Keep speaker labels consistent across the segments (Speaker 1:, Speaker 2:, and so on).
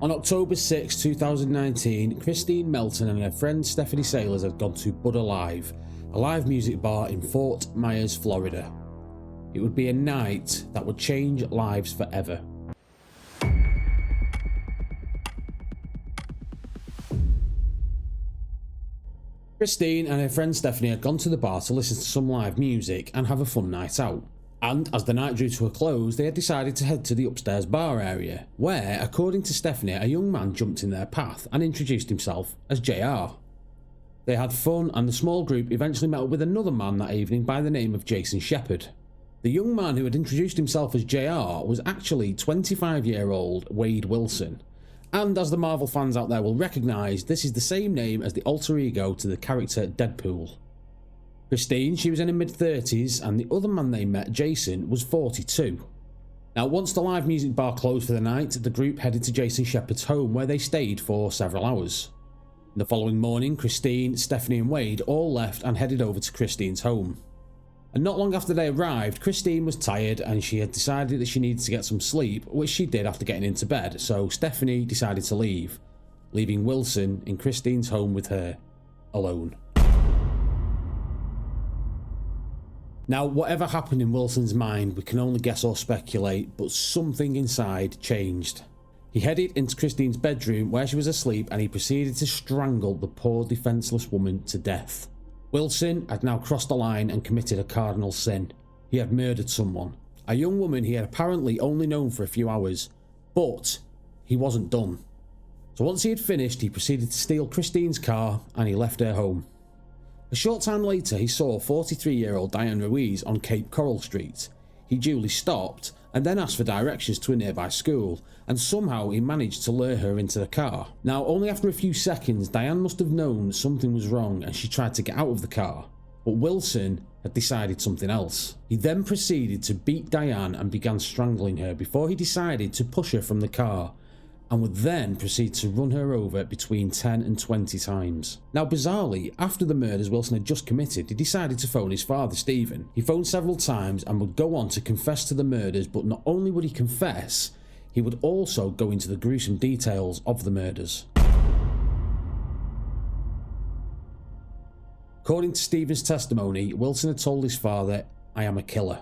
Speaker 1: On October 6, 2019, Christine Melton and her friend Stephanie Sailors had gone to Bud Alive, a live music bar in Fort Myers, Florida. It would be a night that would change lives forever. Christine and her friend Stephanie had gone to the bar to listen to some live music and have a fun night out. And as the night drew to a close, they had decided to head to the upstairs bar area, where, according to Stephanie, a young man jumped in their path and introduced himself as JR. They had fun, and the small group eventually met up with another man that evening by the name of Jason Shepard. The young man who had introduced himself as JR was actually 25-year-old Wade Wilson. And as the Marvel fans out there will recognise, this is the same name as the alter ego to the character Deadpool. Christine, she was in her mid-30s, and the other man they met, Jason, was 42. Now, once the live music bar closed for the night, the group headed to Jason Shepard's home, where they stayed for several hours. The following morning, Christine, Stephanie and Wade all left and headed over to Christine's home. And not long after they arrived, Christine was tired and she had decided that she needed to get some sleep, which she did after getting into bed, so Stephanie decided to leave, leaving Wilson in Christine's home with her, alone. Now, whatever happened in Wilson's mind, we can only guess or speculate, but something inside changed. He headed into Christine's bedroom where she was asleep and he proceeded to strangle the poor defenceless woman to death. Wilson had now crossed the line and committed a cardinal sin. He had murdered someone, a young woman he had apparently only known for a few hours, but he wasn't done. So once he had finished, he proceeded to steal Christine's car and he left her home. A short time later, he saw 43-year-old Diane Ruiz on Cape Coral Street. He duly stopped and then asked for directions to a nearby school, and somehow he managed to lure her into the car. Now, only after a few seconds, Diane must have known something was wrong and she tried to get out of the car, but Wilson had decided something else. He then proceeded to beat Diane and began strangling her before he decided to push her from the car, and would then proceed to run her over between 10 and 20 times. Now, bizarrely, after the murders Wilson had just committed, he decided to phone his father, Stephen. He phoned several times and would go on to confess to the murders, but not only would he confess, he would also go into the gruesome details of the murders. According to Stephen's testimony, Wilson had told his father, "I am a killer."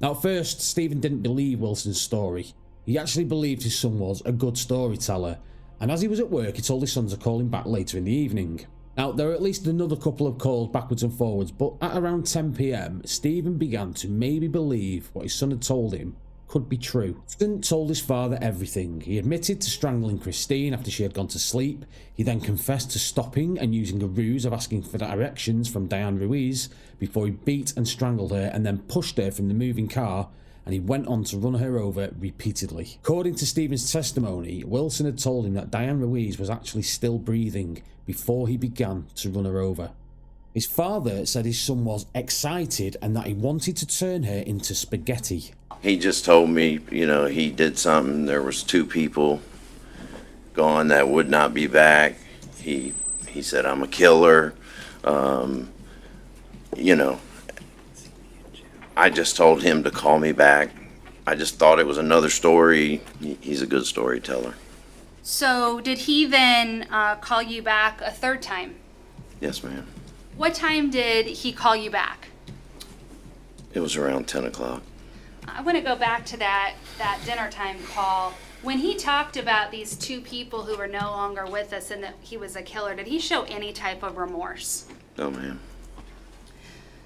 Speaker 1: Now, at first, Stephen didn't believe Wilson's story. He actually believed his son was a good storyteller, and as he was at work, he told his son to call him back later in the evening. Now, there were at least another couple of calls backwards and forwards, but at around 10 PM, Stephen began to maybe believe what his son had told him could be true. Stephen told his father everything. He admitted to strangling Christine after she had gone to sleep. He then confessed to stopping and using a ruse of asking for directions from Diane Ruiz before he beat and strangled her and then pushed her from the moving car, and he went on to run her over repeatedly. According to Stephen's testimony, Wilson had told him that Diane Ruiz was actually still breathing before he began to run her over. His father said his son was excited and that he wanted to turn her into spaghetti.
Speaker 2: He just told me, he did something. There was 2 people gone that would not be back. He said, "I'm a killer." I just told him to call me back. I just thought it was another story. He's a good storyteller.
Speaker 3: So did he then call you back a third time?
Speaker 2: Yes, ma'am.
Speaker 3: What time did he call you back?
Speaker 2: It was around 10 o'clock.
Speaker 3: I want to go back to that dinner time call. When he talked about these 2 people who were no longer with us and that he was a killer, did he show any type of remorse?
Speaker 2: No, ma'am.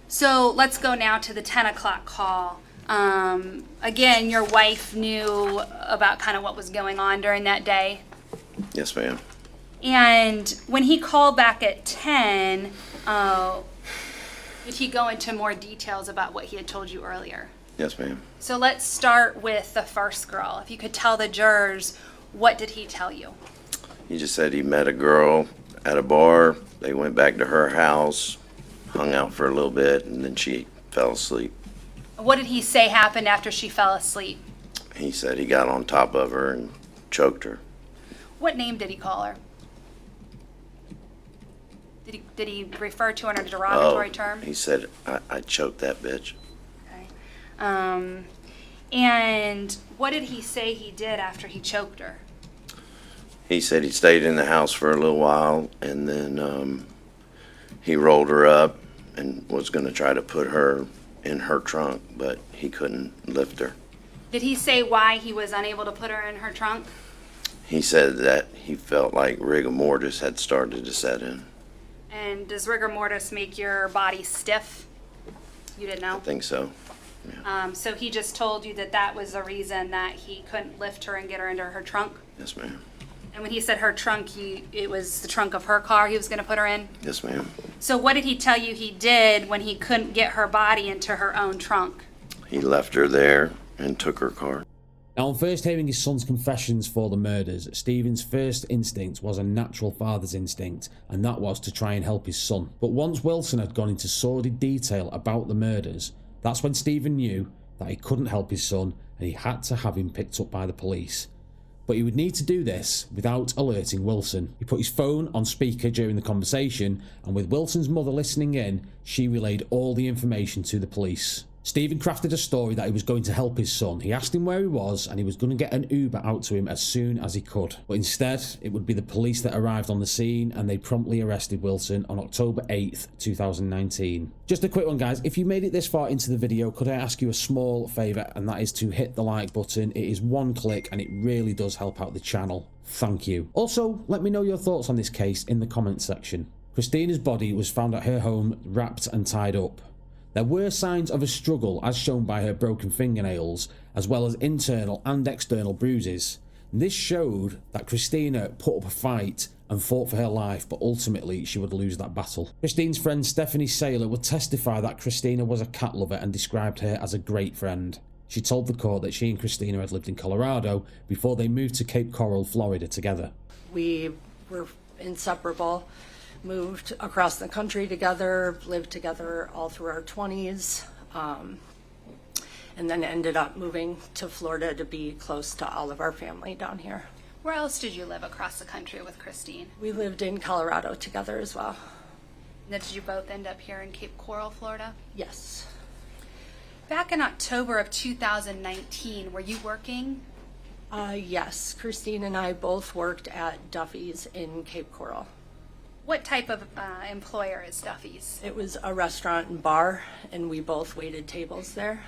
Speaker 3: So let's go now to the 10 o'clock call. Again, your wife knew about kind of what was going on during that day?
Speaker 2: Yes, ma'am.
Speaker 3: And when he called back at 10, did he go into more details about what he had told you earlier?
Speaker 2: Yes, ma'am.
Speaker 3: So let's start with the first girl. If you could tell the jurors, what did he tell you?
Speaker 2: He just said he met a girl at a bar. They went back to her house, hung out for a little bit, and then she fell asleep.
Speaker 3: What did he say happened after she fell asleep?
Speaker 2: He said he got on top of her and choked her.
Speaker 3: What name did he call her? Did he refer to her in a derogatory term?
Speaker 2: He said, I choked that bitch.
Speaker 3: Okay. And what did he say he did after he choked her?
Speaker 2: He said he stayed in the house for a little while, and then he rolled her up and was going to try to put her in her trunk, but he couldn't lift her.
Speaker 3: Did he say why he was unable to put her in her trunk?
Speaker 2: He said that he felt like rigor mortis had started to set in.
Speaker 3: And does rigor mortis make your body stiff? You didn't know?
Speaker 2: I think so. Yeah.
Speaker 3: So he just told you that that was the reason that he couldn't lift her and get her into her trunk?
Speaker 2: Yes, ma'am.
Speaker 3: And when he said her trunk, it was the trunk of her car he was going to put her in?
Speaker 2: Yes, ma'am.
Speaker 3: So what did he tell you he did when he couldn't get her body into her own trunk?
Speaker 2: He left her there and took her car.
Speaker 1: Now, on first hearing his son's confessions for the murders, Stephen's first instinct was a natural father's instinct, and that was to try and help his son. But once Wilson had gone into sordid detail about the murders, that's when Stephen knew that he couldn't help his son and he had to have him picked up by the police. But he would need to do this without alerting Wilson. He put his phone on speaker during the conversation, and with Wilson's mother listening in, she relayed all the information to the police. Stephen crafted a story that he was going to help his son. He asked him where he was, and he was going to get an Uber out to him as soon as he could. But instead, it would be the police that arrived on the scene, and they promptly arrested Wilson on October 8th, 2019. Just a quick one, guys. If you made it this far into the video, could I ask you a small favour, and that is to hit the like button. It is one click, and it really does help out the channel. Thank you. Also, let me know your thoughts on this case in the comments section. Christina's body was found at her home, wrapped and tied up. There were signs of a struggle as shown by her broken fingernails, as well as internal and external bruises. This showed that Christina put up a fight and fought for her life, but ultimately she would lose that battle. Christine's friend Stephanie Saylor would testify that Christina was a cat lover and described her as a great friend. She told the court that she and Christina had lived in Colorado before they moved to Cape Coral, Florida together.
Speaker 4: We were inseparable. Moved across the country together, lived together all through our 20s, and then ended up moving to Florida to be close to all of our family down here.
Speaker 3: Where else did you live across the country with Christine?
Speaker 4: We lived in Colorado together as well.
Speaker 3: Now, did you both end up here in Cape Coral, Florida?
Speaker 4: Yes.
Speaker 3: Back in October of 2019, were you working?
Speaker 4: Yes, Christine and I both worked at Duffy's in Cape Coral.
Speaker 3: What type of employer is Duffy's?
Speaker 4: It was a restaurant and bar, and we both waited tables there.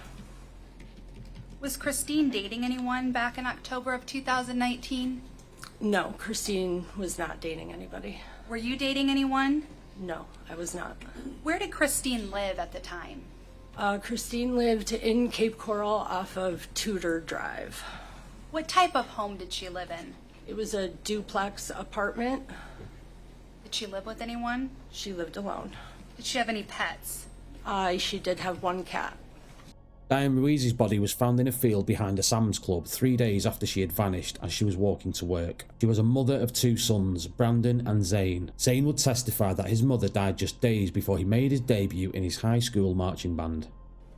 Speaker 3: Was Christine dating anyone back in October of 2019?
Speaker 4: No, Christine was not dating anybody.
Speaker 3: Were you dating anyone?
Speaker 4: No, I was not.
Speaker 3: Where did Christine live at the time?
Speaker 4: Christine lived in Cape Coral off of Tudor Drive.
Speaker 3: What type of home did she live in?
Speaker 4: It was a duplex apartment.
Speaker 3: Did she live with anyone?
Speaker 4: She lived alone.
Speaker 3: Did she have any pets?
Speaker 4: She did have one cat.
Speaker 1: Diane Ruiz's body was found in a field behind a Sam's Club 3 days after she had vanished as she was walking to work. She was a mother of two sons, Brandon and Zane. Zane would testify that his mother died just days before he made his debut in his high school marching band.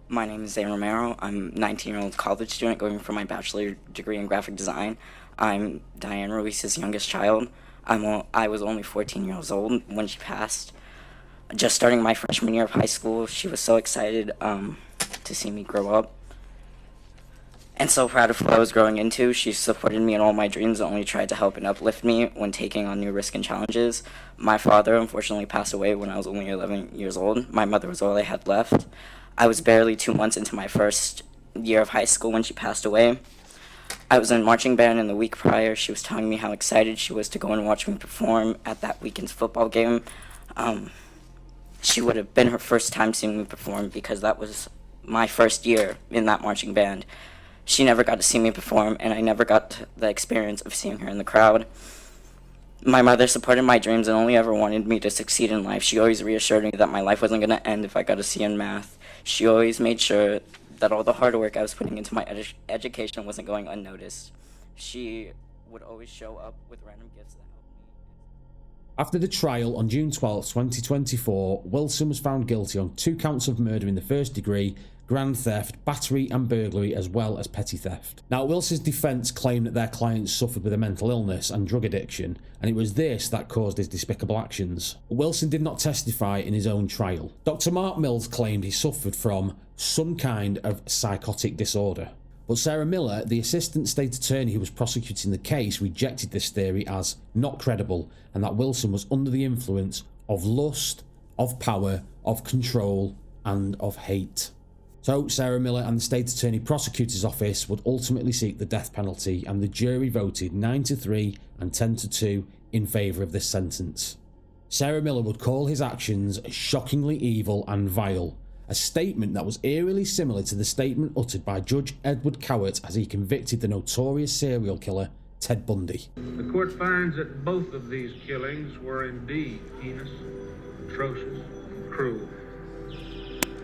Speaker 5: My name is Zane Romero. I'm a 19-year-old college student going for my bachelor degree in graphic design. I'm Diane Ruiz's youngest child. I was only 14 years old when she passed. Just starting my freshman year of high school, she was so excited to see me grow up. And so proud of what I was growing into. She supported me in all my dreams and only tried to help and uplift me when taking on new risks and challenges. My father unfortunately passed away when I was only 11 years old. My mother was all I had left. I was barely 2 months into my first year of high school when she passed away. I was in marching band, and the week prior, she was telling me how excited she was to go and watch me perform at that weekend's football game. She would have been her first time seeing me perform because that was my first year in that marching band. She never got to see me perform, and I never got the experience of seeing her in the crowd. My mother supported my dreams and only ever wanted me to succeed in life. She always reassured me that my life wasn't going to end if I got a C in math. She always made sure that all the hard work I was putting into my education wasn't going unnoticed. She would always show up with random gifts that helped me.
Speaker 1: After the trial on June 12, 2024, Wilson was found guilty on 2 counts of murder in the first degree, grand theft, battery and burglary, as well as petty theft. Now, Wilson's defence claimed that their client suffered with a mental illness and drug addiction, and it was this that caused his despicable actions. But Wilson did not testify in his own trial. Dr. Mark Mills claimed he suffered from some kind of psychotic disorder, But Sarah Miller, the assistant state attorney who was prosecuting the case, rejected this theory as not credible and that Wilson was under the influence of lust, of power, of control, and of hate. So Sarah Miller and the State Attorney Prosecutor's Office would ultimately seek the death penalty, and the jury voted 9-3 and 10-2 in favour of this sentence. Sarah Miller would call his actions shockingly evil and vile, a statement that was eerily similar to the statement uttered by Judge Edward Cowart as he convicted the notorious serial killer Ted Bundy.
Speaker 6: The court finds that both of these killings were indeed heinous, atrocious, and cruel,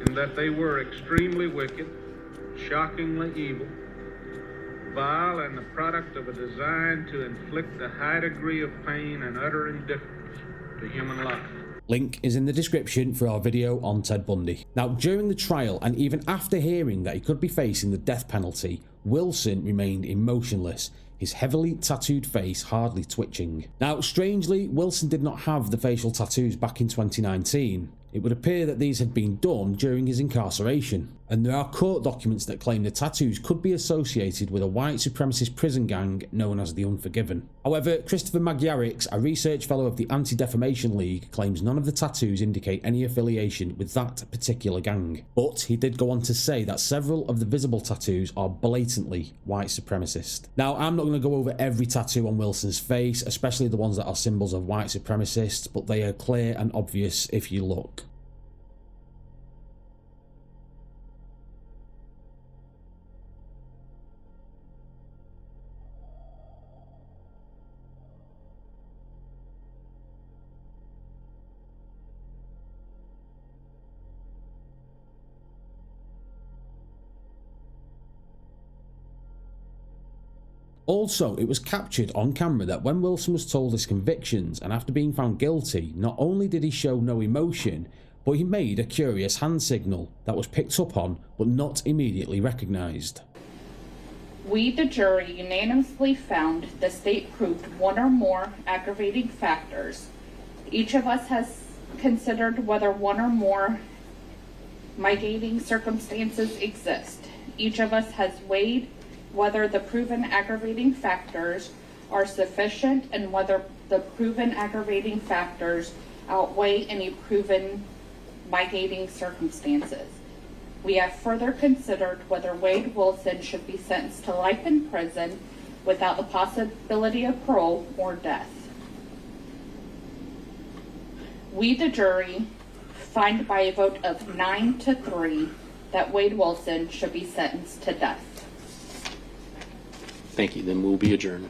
Speaker 6: and that they were extremely wicked, shockingly evil, vile, and the product of a design to inflict a high degree of pain and utter indifference to human life.
Speaker 1: Link is in the description for our video on Ted Bundy. Now, during the trial and even after hearing that he could be facing the death penalty, Wilson remained emotionless, his heavily tattooed face hardly twitching. Now, strangely, Wilson did not have the facial tattoos back in 2019. It would appear that these had been done during his incarceration, and there are court documents that claim the tattoos could be associated with a white supremacist prison gang known as the Unforgiven. However, Christopher Magyarix, a research fellow of the Anti-Defamation League, claims none of the tattoos indicate any affiliation with that particular gang. But he did go on to say that several of the visible tattoos are blatantly white supremacist. Now, I'm not going to go over every tattoo on Wilson's face, especially the ones that are symbols of white supremacists, but they are clear and obvious if you look. Also, it was captured on camera that when Wilson was told his convictions and after being found guilty, not only did he show no emotion, but he made a curious hand signal that was picked up on but not immediately recognised.
Speaker 7: We, the jury, unanimously found the state proved one or more aggravating factors. Each of us has considered whether one or more mitigating circumstances exist. Each of us has weighed whether the proven aggravating factors are sufficient and whether the proven aggravating factors outweigh any proven mitigating circumstances. We have further considered whether Wade Wilson should be sentenced to life in prison without the possibility of parole or death. We, the jury, find by a vote of 9-3 that Wade Wilson should be sentenced to death.
Speaker 8: Thank you. Then we'll be adjourned.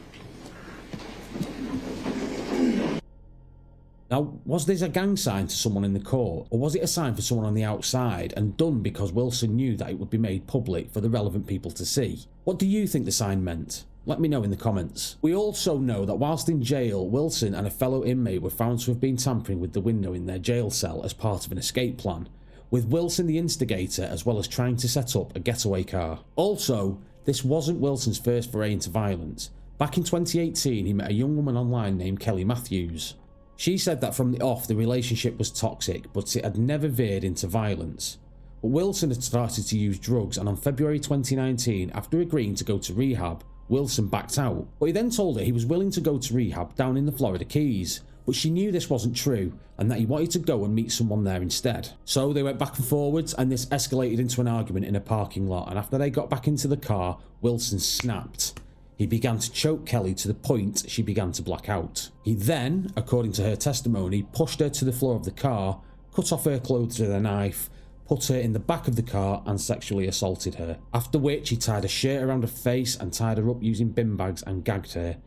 Speaker 1: Now, was this a gang sign to someone in the court, or was it a sign for someone on the outside and done because Wilson knew that it would be made public for the relevant people to see? What do you think the sign meant? Let me know in the comments. We also know that whilst in jail, Wilson and a fellow inmate were found to have been tampering with the window in their jail cell as part of an escape plan, with Wilson the instigator as well as trying to set up a getaway car. Also, this wasn't Wilson's first foray into violence. Back in 2018, he met a young woman online named Kelly Matthews. She said that from the off the relationship was toxic, but it had never veered into violence. But Wilson had started to use drugs, and on February 2019, after agreeing to go to rehab, Wilson backed out. But he then told her he was willing to go to rehab down in the Florida Keys, but she knew this wasn't true and that he wanted to go and meet someone there instead. So they went back and forwards, and this escalated into an argument in a parking lot, and after they got back into the car, Wilson snapped. He began to choke Kelly to the point she began to black out. He then, according to her testimony, pushed her to the floor of the car, cut off her clothes with a knife, put her in the back of the car and sexually assaulted her. After which he tied a shirt around her face and tied her up using bin bags and gagged her.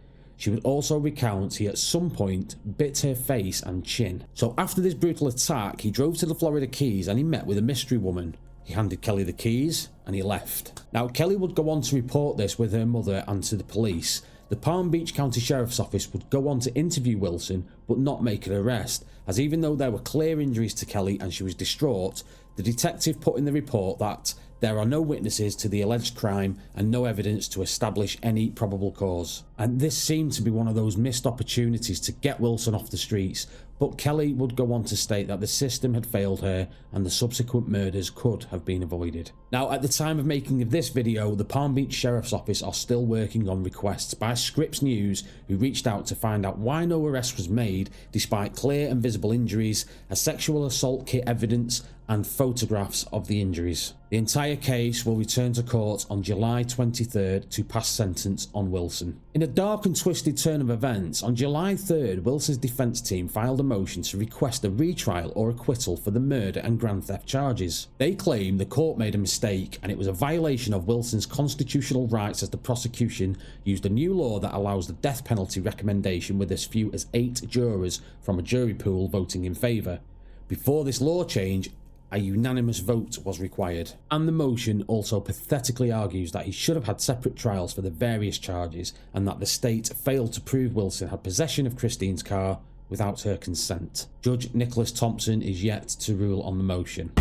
Speaker 1: She would also recount he at some point bit her face and chin. So after this brutal attack, he drove to the Florida Keys and he met with a mystery woman. He handed Kelly the keys and he left. Now, Kelly would go on to report this with her mother and to the police. The Palm Beach County Sheriff's Office would go on to interview Wilson but not make an arrest, as even though there were clear injuries to Kelly and she was distraught, the detective put in the report that there are no witnesses to the alleged crime and no evidence to establish any probable cause. And this seemed to be one of those missed opportunities to get Wilson off the streets, but Kelly would go on to state that the system had failed her and the subsequent murders could have been avoided. Now, at the time of making of this video, the Palm Beach Sheriff's Office are still working on requests by Scripps News, who reached out to find out why no arrest was made despite clear and visible injuries, a sexual assault kit evidence, and photographs of the injuries. The entire case will return to court on July 23rd to pass sentence on Wilson. In a dark and twisted turn of events, on July 3rd, Wilson's defense team filed a motion to request a retrial or acquittal for the murder and grand theft charges. They claim the court made a mistake and it was a violation of Wilson's constitutional rights as the prosecution used a new law that allows the death penalty recommendation with as few as 8 jurors from a jury pool voting in favour. Before this law change, a unanimous vote was required, and the motion also pathetically argues that he should have had separate trials for the various charges and that the state failed to prove Wilson had possession of Christine's car without her consent. Judge Nicholas Thompson is yet to rule on the motion.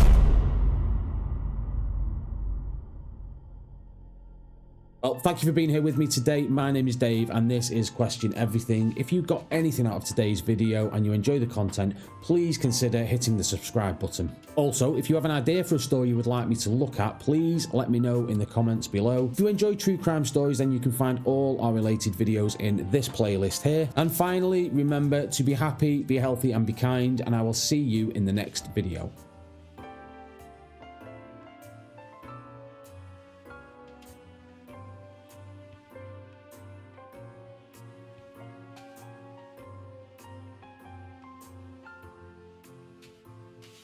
Speaker 1: Well, thank you for being here with me today. My name is Dave and this is Question Everything. If you got anything out of today's video and you enjoy the content, please consider hitting the subscribe button. Also, if you have an idea for a story you would like me to look at, please let me know in the comments below. If you enjoy true crime stories, then you can find all our related videos in this playlist here. And finally, remember to be happy, be healthy and be kind, and I will see you in the next video.